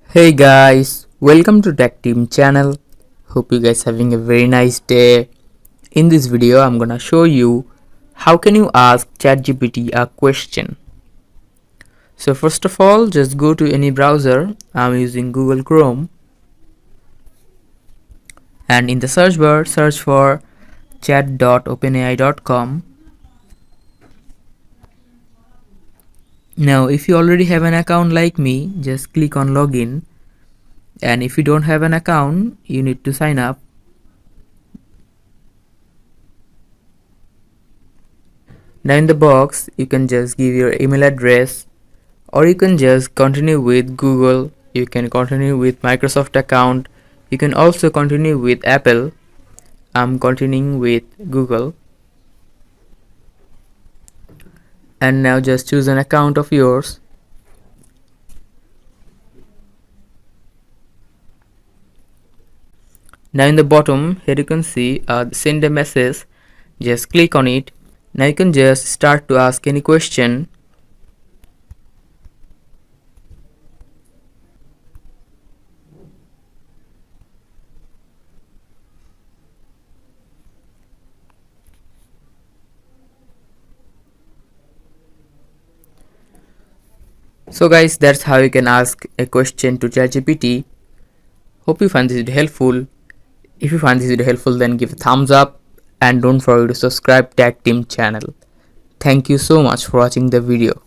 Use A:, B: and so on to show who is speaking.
A: Hey guys, welcome to Tech Team channel. Hope you guys having a very nice day. In this video, I'm gonna show you how can you ask ChatGPT a question. So first of all, just go to any browser. I'm using Google Chrome, and in the search bar, search for chat.openai.com. Now, if you already have an account like me, just click on login. And if you don't have an account, you need to sign up. Now in the box, you can just give your email address, or you can just continue with Google, you can continue with Microsoft account, you can also continue with Apple. I'm continuing with Google. And now just choose an account of yours. Now in the bottom here you can see send a message. Just click on it. Now you can just start to ask any question. So guys, that's how you can ask a question to ChatGPT. Hope you find this video helpful. If you find this video helpful, then give a thumbs up and don't forget to subscribe Tech Team channel. Thank you so much for watching the video.